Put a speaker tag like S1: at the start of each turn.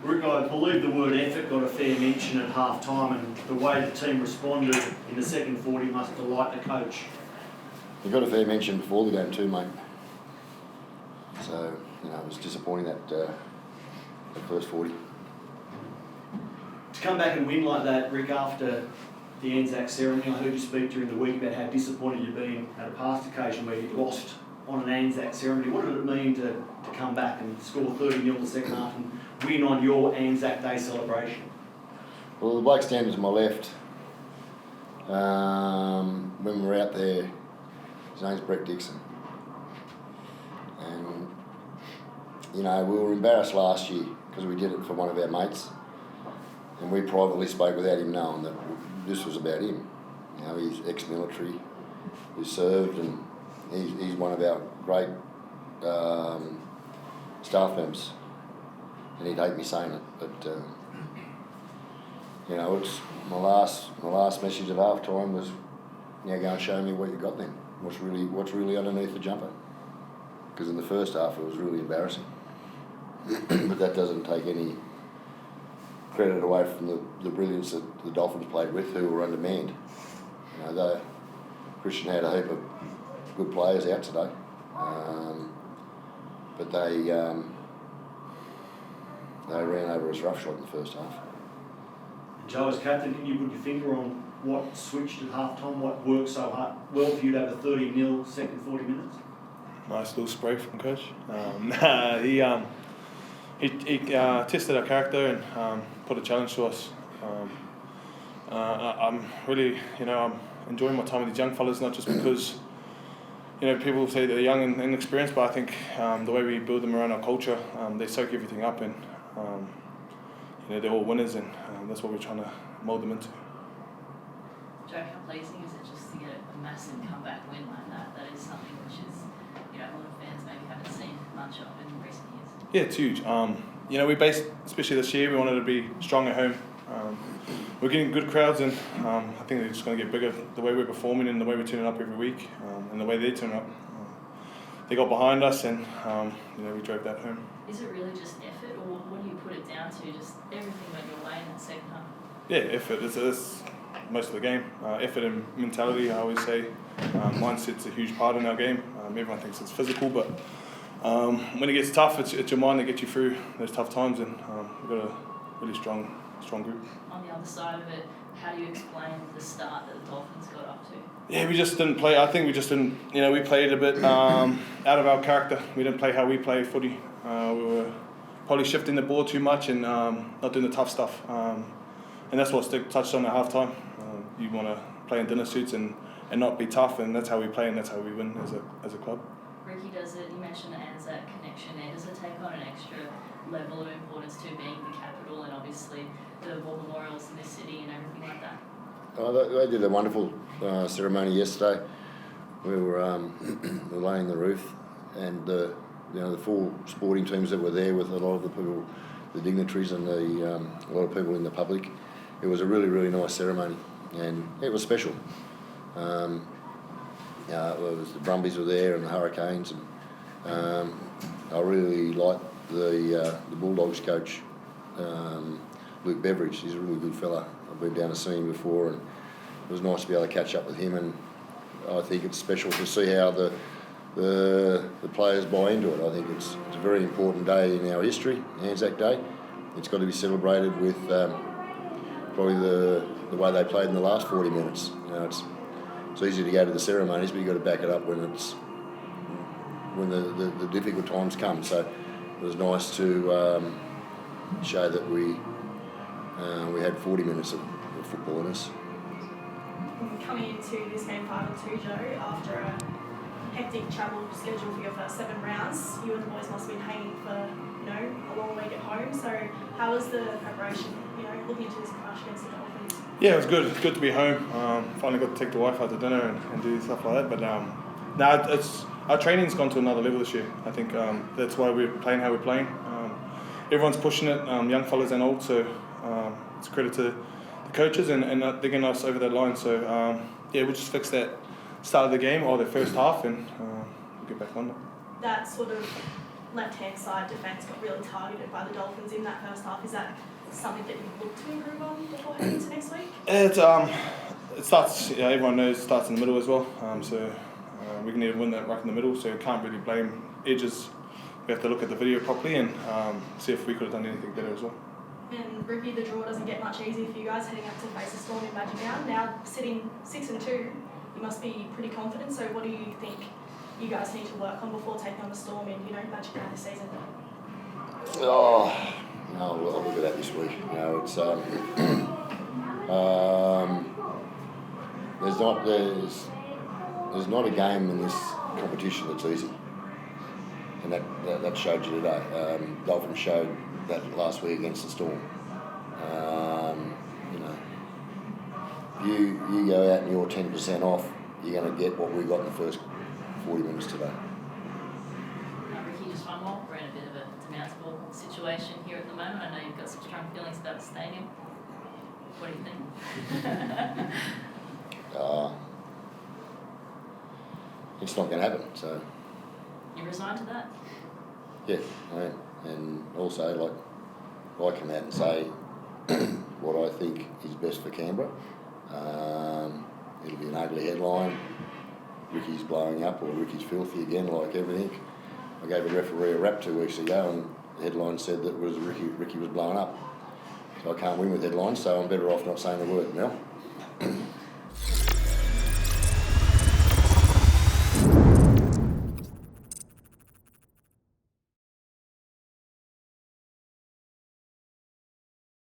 S1: Rick, I believe the word effort got a fair mention at half-time, and the way the team responded in the second 40 must delight the coach.
S2: You got a fair mention before the game too, mate. So, it was disappointing that first 40.
S1: To come back and win like that, Rick, after the Anzac ceremony, I heard you speak during the week about how disappointed you'd been at a past occasion where you'd lost on an Anzac ceremony. What did it mean to come back and score 30-0 in the second half and win on your Anzac Day celebration?
S2: Well, the bloke standing to my left, when we were out there, his name's Brett Dixon. And, we were embarrassed last year because we did it for one of our mates. And we privately spoke without him knowing that this was about him. He's ex-military, he served, and he's one of our great staff members. And he'd hate me saying it, but it's my last message at half time was, go and show me what you got then. What's really underneath the jumper? Because in the first half it was really embarrassing. But that doesn't take any credit away from the brilliance that the Dolphins played with, who were undermanned. Christian had a heap of good players out today, but they ran over us roughshod in the first half.
S1: Joe, as captain, can you put your finger on what switched at half-time, what worked so hard, well for you to have a 30-0 second 40 minutes?
S3: Nice little spray from coach. He tested our character and put a challenge to us. I'm really, I'm enjoying my time with these young fellas, not just because, people say they're young and inexperienced, but I think the way we build them around our culture, they soak everything up, and they're all winners, and that's what we're trying to mould them into.
S4: Joe, how pleasing is it just to get a massive comeback win like that? That is something which is, a lot of fans maybe haven't seen much of in recent years.
S3: Yeah, it's huge. We based, especially this year, we wanted to be strong at home. We're getting good crowds, and I think they're just going to get bigger the way we're performing and the way we're turning up every week, and the way they turn up. They got behind us, and we drove that home.
S4: Is it really just effort, or what do you put it down to? Just everything went your way in that second half?
S3: Yeah, effort. It's most of the game. Effort and mentality, I always say. Mindset's a huge part in our game. Everyone thinks it's physical, but when it gets tough, it's your mind that gets you through those tough times, and we've got a really strong group.
S4: On the other side of it, how do you explain the start that the Dolphins got up to?
S3: Yeah, we just didn't play. I think we just didn't. We played a bit out of our character. We didn't play how we play footy. We were probably shifting the ball too much and not doing the tough stuff. And that's what Stick touched on at half time. You want to play in dinner suits and not be tough, and that's how we play and that's how we win as a club.
S4: Ricky, does it, you mentioned the Anzac connection there, does it take on an extra level of importance to being the capital and obviously the war memorials in this city and everything like that?
S2: They did a wonderful ceremony yesterday. We were laying the roof, and the full sporting teams that were there with a lot of the people, the dignitaries and a lot of people in the public. It was a really, really nice ceremony, and it was special. It was the Brumbies were there and the Hurricanes, and I really liked the Bulldogs coach, Luke Beveridge. He's a really good fella. I've been down to see him before, and it was nice to be able to catch up with him. And I think it's special to see how the players buy into it. I think it's a very important day in our history, Anzac Day. It's got to be celebrated with probably the way they played in the last 40 minutes. It's easy to go to the ceremonies, but you've got to back it up when the difficult times come. So it was nice to show that we had 40 minutes of football in us.
S5: Coming into this game 5-2, Joe, after a hectic travel schedule for your first 7 rounds, you and the boys must have been hanging for a long week at home. So how was the preparation? Looking into this clash against the Dolphins.
S3: Yeah, it was good. It's good to be home. Finally got to take the wife out to dinner and do stuff like that. But our training's gone to another level this year. I think that's why we're playing how we're playing. Everyone's pushing it, young fellas and old. So it's a credit to the coaches and they're getting us over that line. So we'll just fix that start of the game or the first half and we'll get back on it.
S5: That sort of left-hand side defence got really targeted by the Dolphins in that first half. Is that something that you look to improve on before heading into next week?
S3: It starts. Yeah, everyone knows it starts in the middle as well. We need to win that ruck in the middle. So you can't really blame edges. We have to look at the video properly and see if we could have done anything better as well.
S5: And Rugby, the draw doesn't get much easier for you guys heading up to face the Storm in Magic Round. Now sitting 6-2, you must be pretty confident. So what do you think you guys need to work on before taking on the Storm in Magic Round this season?
S2: Oh, no, I'll look at that this week. It's there's not a game in this competition that's easy, and that showed you today. Dolphins showed that last week against the Storm. You go out and you're 10% off, you're going to get what we got in the first 40 minutes today.
S4: Ricky, just one more. We're in a bit of a demountable situation here at the moment. I know you've got some strong feelings about the stadium. What do you think?
S2: It's not going to happen, so
S4: You resigned to that?
S2: yeah, I am. And also, I come out and say what I think is best for Canberra. It'll be an ugly headline. Ricky's blowing up, or Ricky's filthy again, like everything. I gave a referee a rap 2 weeks ago, and the headline said that Ricky was blowing up. So I can't win with headlines, so I'm better off not saying a word, Mel.